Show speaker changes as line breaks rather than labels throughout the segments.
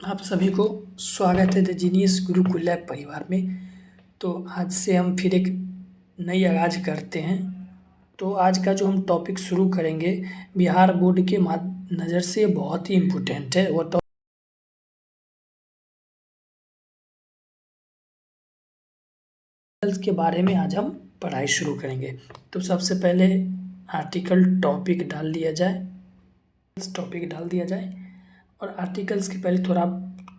आप सभी को स्वागत है द जीनियस गुरुकुल लैब परिवार में। तो आज से हम फिर एक नई आगाज करते हैं। तो आज का जो हम टॉपिक शुरू करेंगे बिहार बोर्ड के नज़र से बहुत ही इम्पोर्टेंट है। वो टॉपिक के बारे में आज हम पढ़ाई शुरू करेंगे। तो सबसे पहले आर्टिकल टॉपिक डाल दिया जाए और आर्टिकल्स के पहले थोड़ा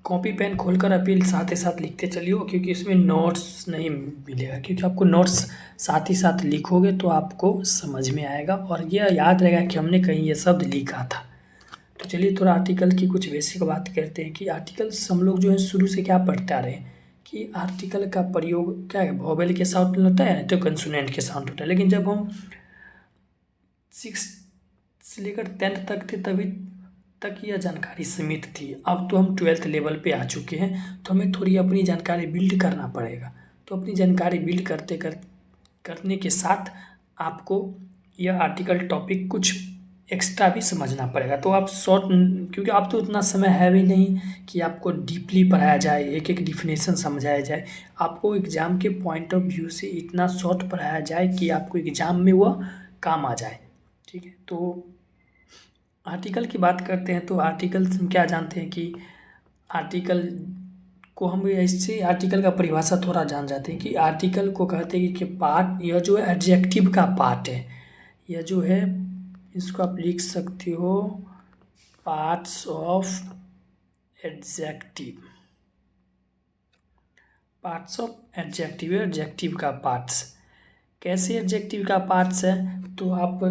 कॉपी पेन खोलकर अपील साथ ही साथ लिखते चलिए, क्योंकि इसमें नोट्स नहीं मिलेगा। क्योंकि आपको नोट्स साथ ही साथ लिखोगे तो आपको समझ में आएगा और यह याद रहेगा कि हमने कहीं ये शब्द लिखा था। तो चलिए थोड़ा आर्टिकल की कुछ बेसिक बात करते हैं कि आर्टिकल्स हम लोग जो है शुरू से क्या पढ़ते आ रहे हैं कि आर्टिकल का प्रयोग क्या है, वोवेल के साथ होता है तो कंसोनेंट के साथ होता है। लेकिन जब हम 6 से लेकर 10th तक थे तभी तक यह जानकारी सीमित थी। अब तो हम 12th लेवल पे आ चुके हैं, तो हमें थोड़ी अपनी जानकारी बिल्ड करना पड़ेगा। तो अपनी जानकारी बिल्ड करने के साथ आपको यह आर्टिकल टॉपिक कुछ एक्स्ट्रा भी समझना पड़ेगा। तो आप शॉर्ट, क्योंकि आप तो उतना समय है भी नहीं कि आपको डीपली पढ़ाया जाए, एक एक डिफिनेशन समझाया जाए। आपको एग्ज़ाम के पॉइंट ऑफ व्यू से इतना शॉर्ट पढ़ाया जाए कि आपको एग्ज़ाम में वह काम आ जाए। ठीक है, तो आर्टिकल की बात करते हैं। तो आर्टिकल से हम क्या जानते हैं कि आर्टिकल को हम ऐसे आर्टिकल का परिभाषा थोड़ा जान जाते हैं कि आर्टिकल को कहते हैं कि पार्ट, यह जो है एडजेक्टिव का पार्ट है। यह जो है इसको आप लिख सकते हो parts of adjective, parts of adjective, adjective का पार्ट्स। कैसे एडजेक्टिव का पार्ट्स है, तो आप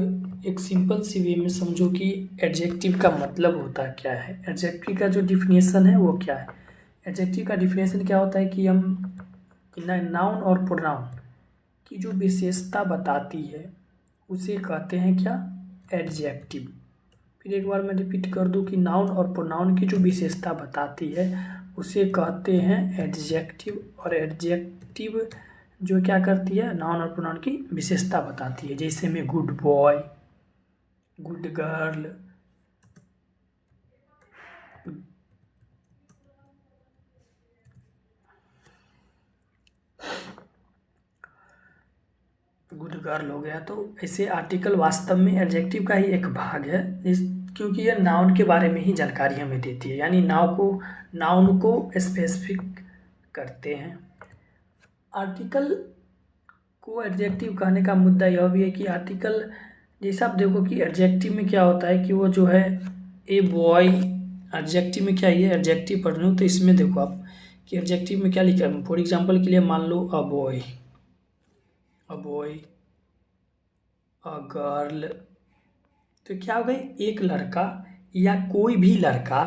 एक सिंपल सी वे में समझो कि एडजेक्टिव का मतलब होता क्या है। एडजेक्टिव का जो डिफिनेशन है वो क्या है। एडजेक्टिव का डिफिनेशन क्या होता है कि हम नाउन और प्रोनाउन की जो विशेषता बताती है उसे कहते हैं क्या, एडजेक्टिव। फिर एक बार मैं रिपीट कर दूं कि नाउन और प्रोनाउन की जो विशेषता बताती है उसे कहते हैं एडजेक्टिव। और एडजेक्टिव जो क्या करती है, नाउन और प्रोनाउन की विशेषता बताती है। जैसे में good boy, good girl, good girl हो गया। तो ऐसे आर्टिकल वास्तव में एडजेक्टिव का ही एक भाग है, क्योंकि यह नाउन के बारे में ही जानकारी हमें देती है, यानी नाउन को स्पेसिफिक करते हैं। आर्टिकल को एडजेक्टिव कहने का मुद्दा यह भी है कि आर्टिकल, जैसे आप देखो कि एडजेक्टिव में क्या होता है कि वो जो है ए बॉय, एडजेक्टिव में क्या है, एडजेक्टिव पढ़ रहे हो तो इसमें देखो आप कि एडजेक्टिव में क्या लिखा है। फॉर एग्जांपल के लिए मान लो अ बॉय, अ गर्ल। तो क्या हो गई, एक लड़का या कोई भी लड़का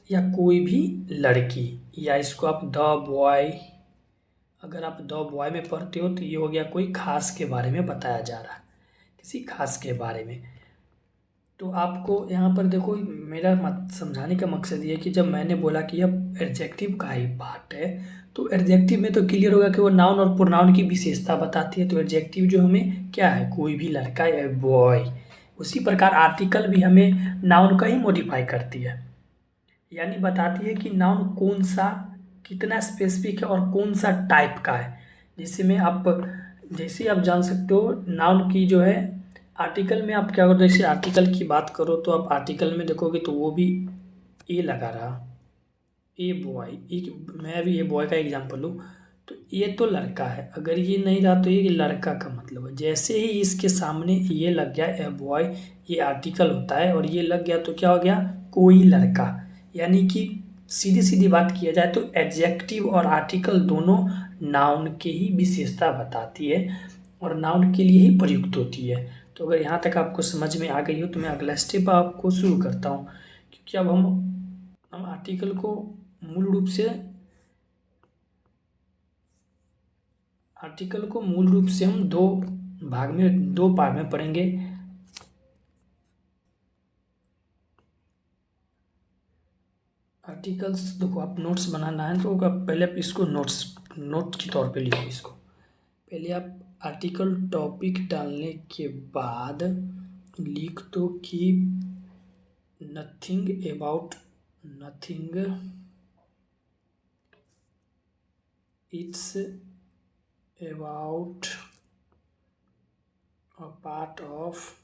या कोई भी लड़की, या इसको आप द बॉय, अगर आप द बॉय में पढ़ते हो तो ये हो गया कोई खास के बारे में बताया जा रहा है, किसी खास के बारे में। तो आपको यहाँ पर देखो, मेरा समझाने का मकसद ये है कि जब मैंने बोला कि यह एडजेक्टिव का ही पार्ट है, तो एडजेक्टिव में तो क्लियर होगा कि वो नाउन और प्रोनाउन की विशेषता बताती है। तो एडजेक्टिव जो हमें क्या है, कोई भी लड़का या बॉय। उसी प्रकार आर्टिकल भी हमें नाउन का ही मॉडिफाई करती है, यानी बताती है कि नाउन कौन सा, कितना स्पेसिफिक है और कौन सा टाइप का है। जैसे आप जान सकते हो नाउन की जो है, आर्टिकल में आप क्या करो, जैसे आर्टिकल की बात करो तो आप आर्टिकल में देखोगे तो वो भी ए लगा रहा, ए बॉय। मैं भी ए बॉय का एग्जांपल लूँ तो ये तो लड़का है, अगर ये नहीं रहा तो ये लड़का का मतलब है। जैसे ही इसके सामने ये लग गया ए बॉय, ये आर्टिकल होता है, और ये लग गया तो क्या हो गया, कोई लड़का। यानी कि सीधी सीधी बात किया जाए तो एडजेक्टिव और आर्टिकल दोनों नाउन के ही विशेषता बताती है और नाउन के लिए ही प्रयुक्त होती है। तो अगर यहाँ तक आपको समझ में आ गई हो तो मैं अगला स्टेप आपको शुरू करता हूँ, क्योंकि अब हम आर्टिकल को मूल रूप से हम दो पार्ट में पढ़ेंगे। आर्टिकल्स देखो, आप नोट्स बनाना है तो पहले आप इसको नोट के तौर पे लिखो। इसको पहले आप आर्टिकल टॉपिक डालने के बाद लिख दो कि nothing it's about a part of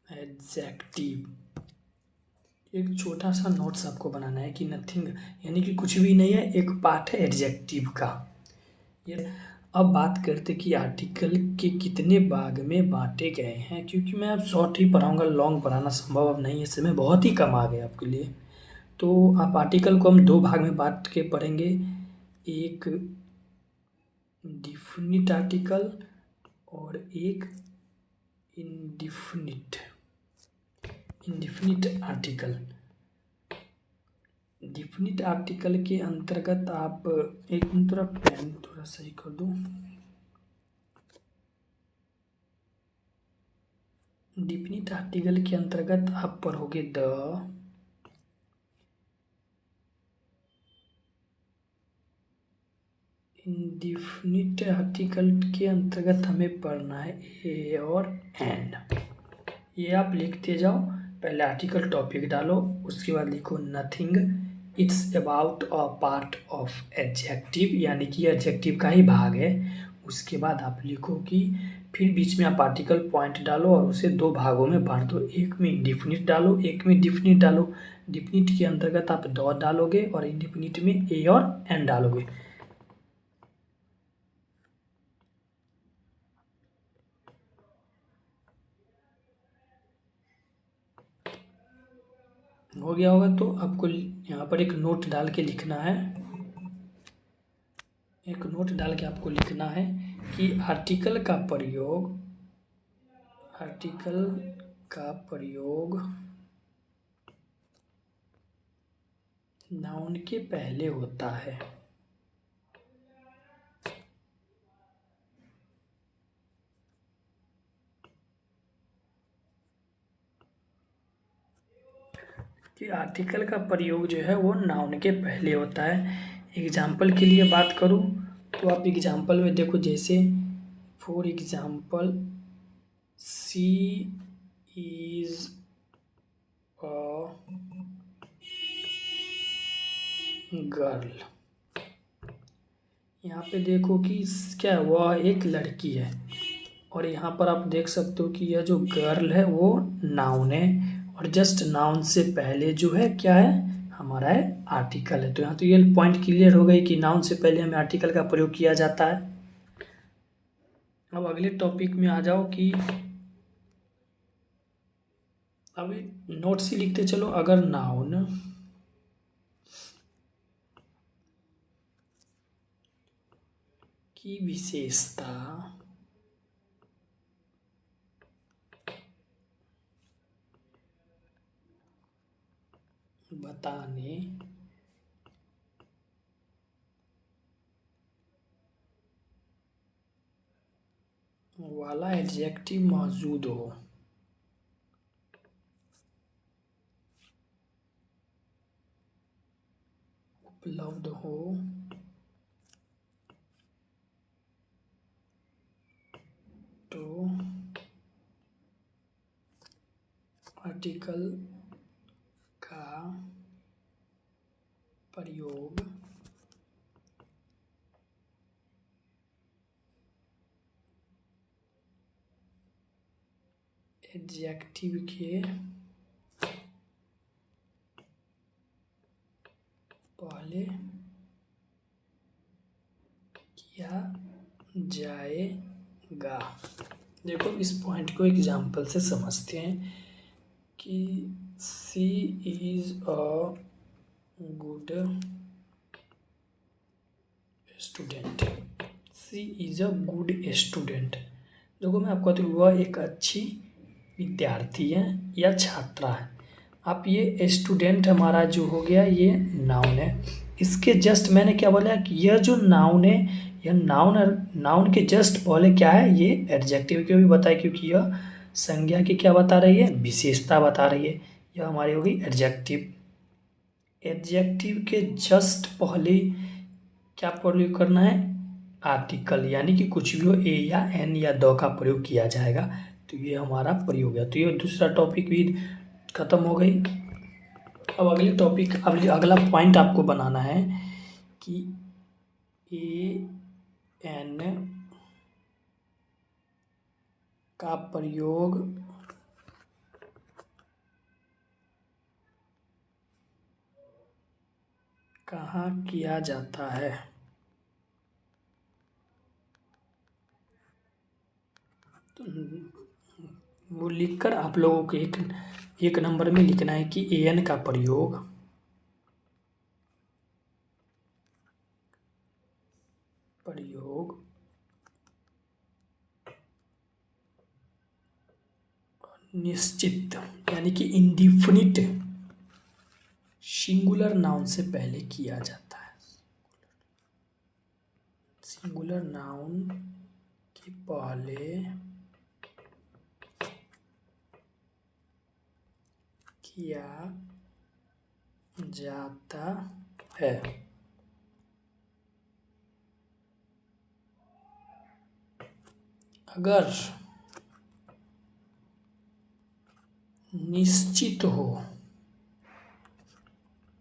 adjective. एक छोटा सा नोट्स आपको बनाना है कि नथिंग यानी कि कुछ भी नहीं है, एक पार्ट है एडजेक्टिव का। ये अब बात करते कि आर्टिकल के कितने भाग में बांटे गए हैं, क्योंकि मैं अब शॉर्ट ही पढ़ाऊंगा, लॉन्ग पढ़ाना संभव अब नहीं है, समय बहुत ही कम आ गया आपके लिए। तो आप आर्टिकल को हम दो भाग में बांट के पढ़ेंगे, एक डिफिनिट आर्टिकल और एक इंडिफिनिट आर्टिकल। डिफिनिट आर्टिकल के अंतर्गत आप एक मिनट, थोड़ा पेन थोड़ा सही कर दूं। डिफिनिट आर्टिकल के अंतर्गत आप पढ़ोगे इंडिफिनिट आर्टिकल के अंतर्गत हमें पढ़ना है ए और एन। ये आप लिखते जाओ, पहले आर्टिकल टॉपिक डालो, उसके बाद लिखो nothing it's about a part of adjective, यानी कि एडजेक्टिव का ही भाग है। उसके बाद आप लिखो कि फिर बीच में आप आर्टिकल पॉइंट डालो और उसे दो भागों में बांट दो, एक में इंडिफिनिट डालो, एक में डिफिनिट डालो। डिफिनिट के अंतर्गत आप द डालोगे और इंडिफिनिट में ए और एन डालोगे। हो गया होगा तो आपको यहाँ पर एक नोट डाल के लिखना है, एक नोट डाल के आपको लिखना है कि आर्टिकल का प्रयोग नाउन के पहले होता है। कि आर्टिकल का प्रयोग जो है वो नाउन के पहले होता है। एग्जाम्पल के लिए बात करूँ तो आप एग्जाम्पल में देखो, जैसे for example she is a girl. यहाँ पे देखो कि क्या है, वह एक लड़की है, और यहाँ पर आप देख सकते हो कि यह जो गर्ल है वो नाउन है, और जस्ट नाउन से पहले जो है क्या है, हमारा है आर्टिकल है। तो यहाँ तो ये पॉइंट क्लियर हो गई कि नाउन से पहले हमें आर्टिकल का प्रयोग किया जाता है। अब अगले टॉपिक में आ जाओ कि अभी नोट्स ही लिखते चलो। अगर नाउन की विशेषता बताने वाला एडजेक्टिव मौजूद हो, उपलब्ध हो, तो आर्टिकल का प्रयोग एडजेक्टिव के पहले किया जाएगा। देखो इस पॉइंट को एग्जाम्पल से समझते हैं कि she is a good student. She is a good student. देखो मैं आपको कहती हूँ वह एक अच्छी विद्यार्थी है या छात्रा है। आप ये स्टूडेंट हमारा जो हो गया ये नाउन है। इसके जस्ट मैंने क्या बोला कि यह जो नाउन है, यह नाउन के जस्ट पहले क्या है, ये एडजेक्टिव क्यों भी बताए, क्योंकि यह संज्ञा की क्या बता रही है, विशेषता बता रही है। यह हमारी होगी एडजेक्टिव। एडजेक्टिव के जस्ट पहले क्या प्रयोग करना है, आर्टिकल, यानी कि कुछ भी हो, ए या एन या द का प्रयोग किया जाएगा। तो ये हमारा प्रयोग है। तो ये दूसरा टॉपिक भी खत्म हो गई। अब अगले टॉपिक अगला पॉइंट आपको बनाना है कि एन का प्रयोग कहाँ किया जाता है। तो वो लिखकर आप लोगों को एक नंबर में लिखना है कि एन का प्रयोग निश्चित यानी कि इंडिफिनिट सिंगुलर नाउन से पहले किया जाता है। सिंगुलर नाउन के पहले किया जाता है। अगर निश्चित हो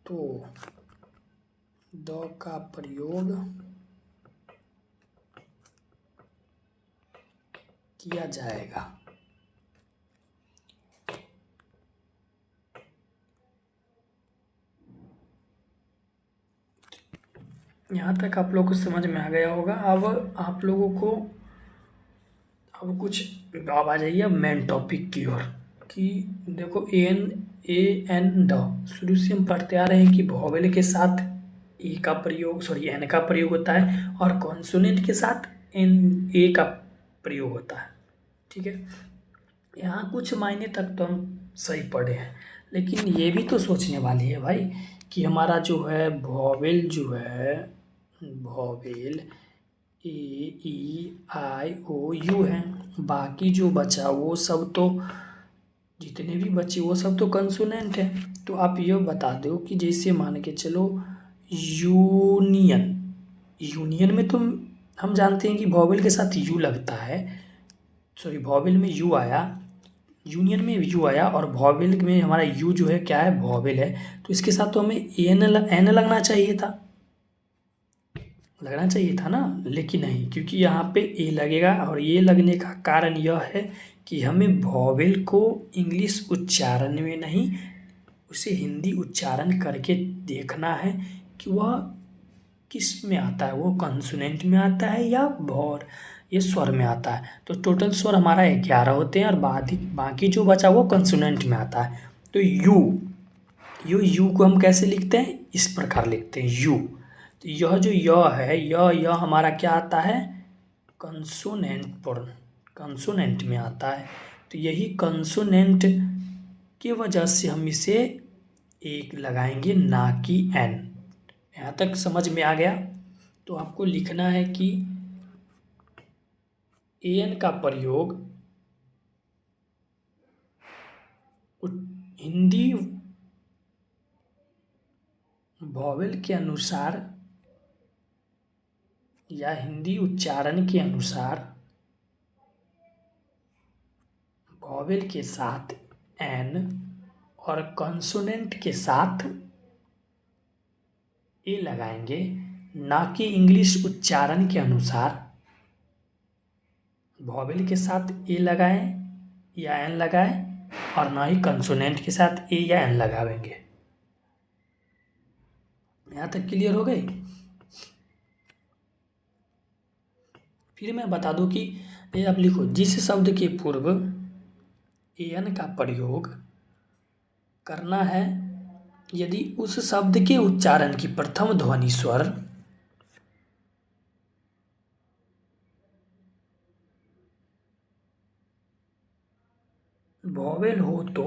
तो द का प्रयोग किया जाएगा। यहाँ तक आप लोग को समझ में आ गया होगा। अब आप लोगों को अब कुछ अब आ जाइए अब मेन टॉपिक की ओर कि देखो एन द शुरू से हम पढ़ते आ रहे हैं कि वोवेल के साथ एन का प्रयोग होता है और कॉन्सोनेंट के साथ ए का प्रयोग होता है। ठीक है, यहाँ कुछ मायने तक तो हम सही पढ़े हैं, लेकिन ये भी तो सोचने वाली है भाई कि हमारा जो है vowel A E I O you है, बाकी जो बचा वो सब तो जितने भी बचे वो सब तो कंसोनेंट है। तो आप ये बता दो कि जैसे मान के चलो यूनियन में तो हम जानते हैं कि वोवेल के साथ यू लगता है, सॉरी वोवेल में यू आया, यूनियन में यू आया और वोवेल में हमारा यू जो है क्या है वोवेल है, तो इसके साथ तो हमें एन लगना चाहिए था ना, लेकिन नहीं, क्योंकि यहाँ पे ए लगेगा और ये लगने का कारण यह है कि हमें वोवेल को इंग्लिश उच्चारण में नहीं उसे हिंदी उच्चारण करके देखना है कि वह किस में आता है, वो कंसोनेंट में आता है या ये स्वर में आता है। तो टोटल स्वर हमारा 11 होते हैं और बाकी जो बचा वो कंसोनेंट में आता है। तो यू को हम कैसे लिखते हैं, इस प्रकार लिखते हैं यू। तो यह जो यह हमारा क्या आता है, कंसोनेंट में आता है। तो यही कंसोनेंट की वजह से हम इसे एक लगाएंगे ना कि एन। यहाँ तक समझ में आ गया। तो आपको लिखना है कि एन का प्रयोग हिंदी वोवेल के अनुसार या हिंदी उच्चारण के अनुसार वोवेल के साथ एन और कंसोनेंट के साथ ए लगाएंगे, ना कि इंग्लिश उच्चारण के अनुसार वोवेल के साथ ए लगाएं या एन लगाएं और ना ही कंसोनेंट के साथ ए या एन लगावेंगे। यहाँ तक क्लियर हो गई। फिर मैं बता दूं कि ये आप लिखो, जिस शब्द के पूर्व एन का प्रयोग करना है यदि उस शब्द के उच्चारण की प्रथम ध्वनि स्वर वोवेल हो तो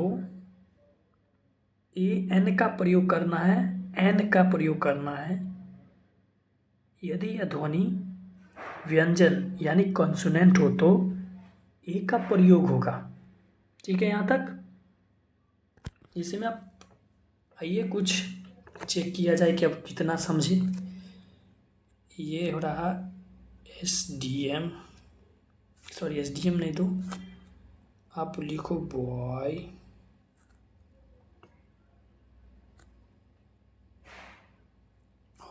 एन का प्रयोग करना है, एन का प्रयोग करना है। यदि यह ध्वनि व्यंजन यानी कॉन्सोनेंट हो तो ए का प्रयोग होगा। ठीक है, यहाँ तक। जैसे में आप आइए कुछ चेक किया जाए कि अब कितना समझे। ये हो रहा SDM नहीं, तो आप लिखो बॉय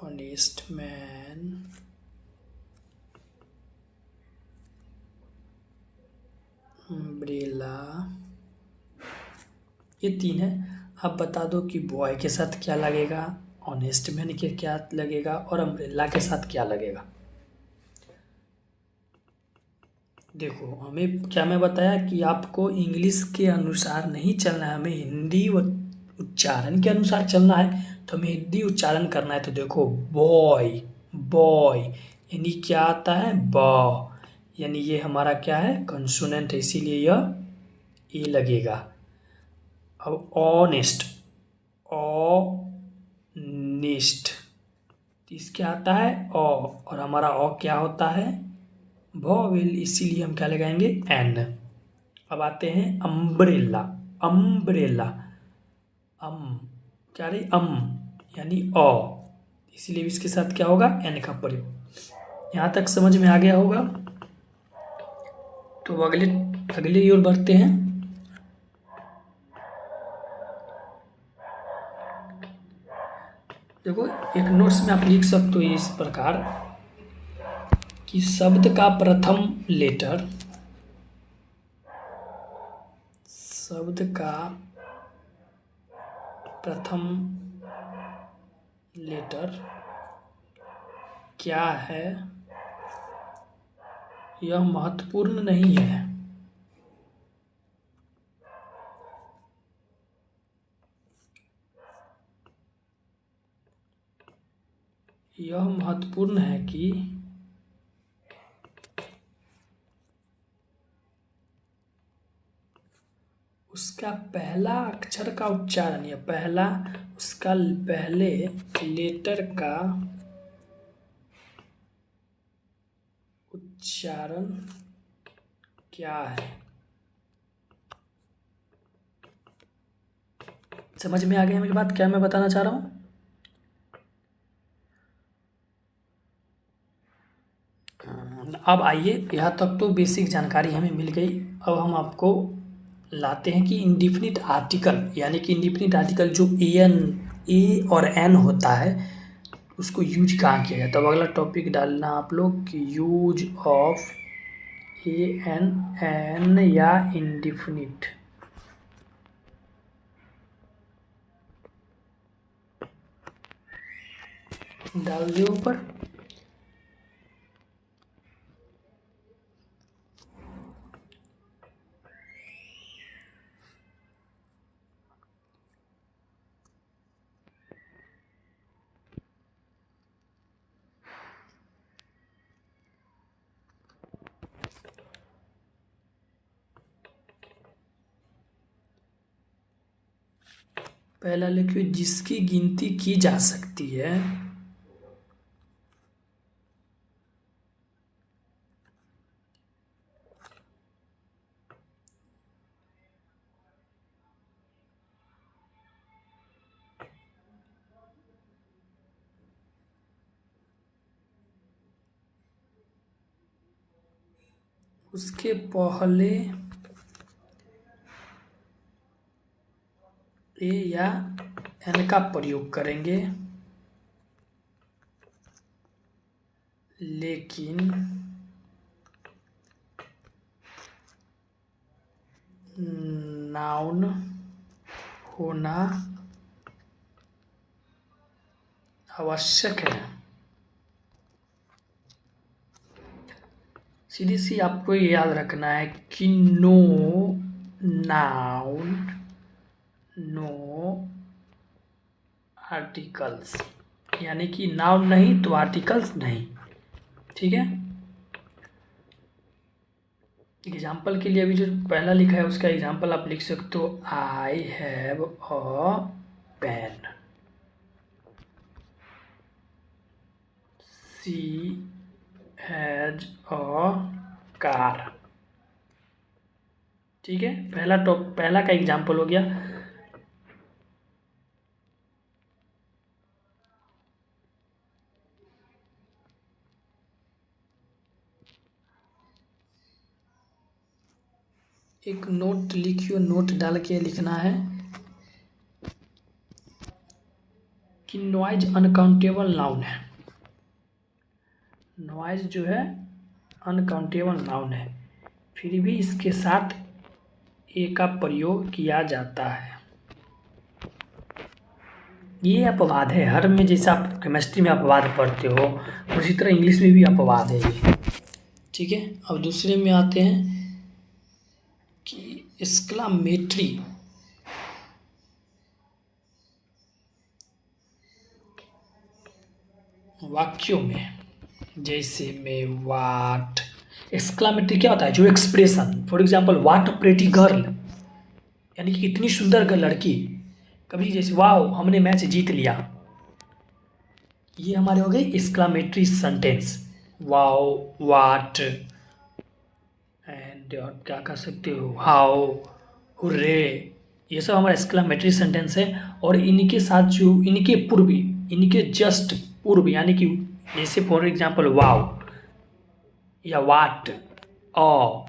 ऑनेस्ट मैन, अम्ब्रेला, ये 3 है। अब बता दो कि बॉय के साथ क्या लगेगा, ऑनेस्ट मैन के क्या लगेगा और अम्ब्रेला के साथ क्या लगेगा। देखो हमें क्या मैं बताया कि आपको इंग्लिश के अनुसार नहीं चलना है, हमें हिंदी उच्चारण के अनुसार चलना है। तो हमें हिंदी उच्चारण करना है। तो देखो बॉय, बॉय यानी क्या आता है, ब, यानी ये हमारा क्या है, कंसोनेंट है, इसीलिए यह ए लगेगा। अब ऑनेस्ट, ऑनेस्ट, इसके आता है और हमारा क्या होता है, वॉवेल, इसीलिए हम क्या लगाएंगे, एन। अब आते हैं अम्ब्रेला, अम्ब्रेला, क्या रही, यानी इसीलिए इसके साथ क्या होगा, एन का प्रयोग। यहाँ तक समझ में आ गया होगा। तो अगले अगले की ओर बढ़ते हैं। देखो एक नोट्स में आप लिख सकते हो इस प्रकार कि शब्द का प्रथम लेटर, शब्द का प्रथम लेटर क्या है, यह महत्वपूर्ण नहीं है। यह महत्वपूर्ण है कि उसका पहला अक्षर का उच्चारण या पहला उसका पहले लेटर का उच्चारण क्या है। समझ में आ गया मेरी बात, क्या मैं बताना चाह रहा हूँ। अब आइए, यहाँ तक तो बेसिक जानकारी हमें मिल गई। अब हम आपको लाते हैं कि इंडिफिनिट आर्टिकल, यानी कि इंडिफिनिट आर्टिकल जो ए और एन होता है उसको यूज कहाँ किया जाता है। तो अगला टॉपिक डालना आप लोग कि यूज ऑफ ए एन या इंडिफिनिट। डाल दियो ऊपर। पहला लिखिए जिसकी गिनती की जा सकती है, उसके पहले ए या एन का प्रयोग करेंगे, लेकिन नाउन होना आवश्यक है। सीधी सी आपको ये याद रखना है कि नो नाउन नो आर्टिकल्स, यानी कि नाउन नहीं तो आर्टिकल्स नहीं। ठीक है, एग्जाम्पल के लिए अभी जो पहला लिखा है उसका एग्जाम्पल आप लिख सकते हो, I have a pen, she has a car. ठीक है, पहला का एग्जाम्पल हो गया। एक नोट लिखियो, नोट डाल के लिखना है कि नॉइज अनकाउंटेबल नाउन है। नॉइज जो है अनकाउंटेबल नाउन है, फिर भी इसके साथ ए का प्रयोग किया जाता है। ये अपवाद है, हर में जैसे आप केमिस्ट्री में अपवाद पढ़ते हो उसी तरह इंग्लिश में भी अपवाद है ये। ठीक है, अब दूसरे में आते हैं कि एक्सक्लामेटरी वाक्यों में, जैसे में वाट, एक्सक्लामेटरी क्या होता है, जो expression, for example what pretty girl, यानी कि कितनी सुंदर लड़की, कभी जैसे वाओ हमने मैच जीत लिया, ये हमारे हो गए exclamatory sentence, wow, what, and और क्या कह सकते हो, हाउ, हुर्रे, ये सब हमारा एक्सक्लामेटरी सेंटेंस है। और इनके साथ जो इनके पूर्व, इनके जस्ट पूर्व, यानी कि जैसे फॉर एग्जाम्पल वाओ या वाट, अ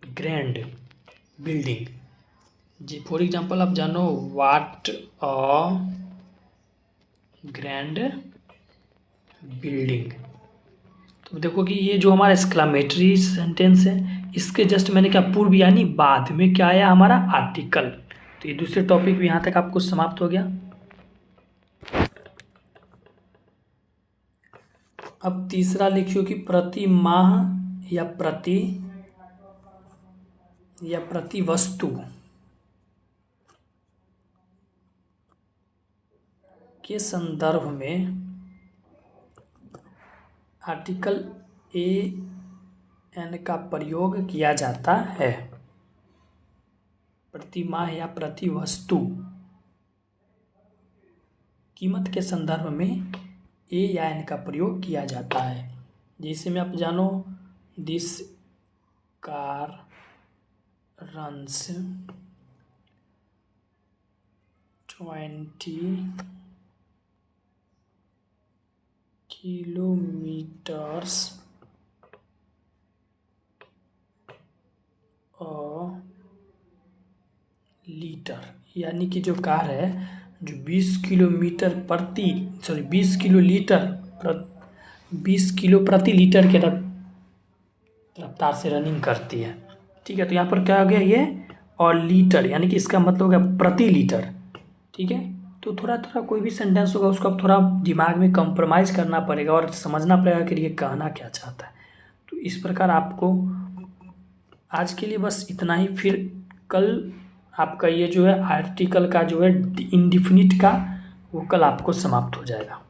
ग्रैंड बिल्डिंग, जी फॉर एग्जाम्पल आप जानो वाट अ ग्रैंड बिल्डिंग, तो देखो कि ये जो हमारा एक्सक्लामेटरी सेंटेंस है, इसके जस्ट मैंने क्या पूर्व यानी बाद में क्या आया हमारा आर्टिकल। तो ये दूसरे टॉपिक भी यहाँ तक आपको समाप्त हो गया। अब तीसरा लिखियो कि प्रति माह या प्रति वस्तु के संदर्भ में आर्टिकल ए एन का प्रयोग किया जाता है। प्रति माह या प्रति वस्तु कीमत के संदर्भ में ए या एन का प्रयोग किया जाता है। जैसे में आप जानो this car runs 20 kilometres a litre, यानी कि जो कार है जो 20 किलो प्रति लीटर के रफ्तार से रनिंग करती है। ठीक है, तो यहाँ पर क्या हो गया ये, और लीटर यानी कि इसका मतलब हो गया प्रति लीटर। ठीक है, तो थोड़ा थोड़ा कोई भी सेंटेंस होगा उसको आप थोड़ा दिमाग में कंप्रोमाइज़ करना पड़ेगा और समझना पड़ेगा कि ये कहना क्या चाहता है। तो इस प्रकार आपको आज के लिए बस इतना ही, फिर कल आपका ये जो है आर्टिकल का जो है इंडिफिनिट का, वो कल आपको समाप्त हो जाएगा।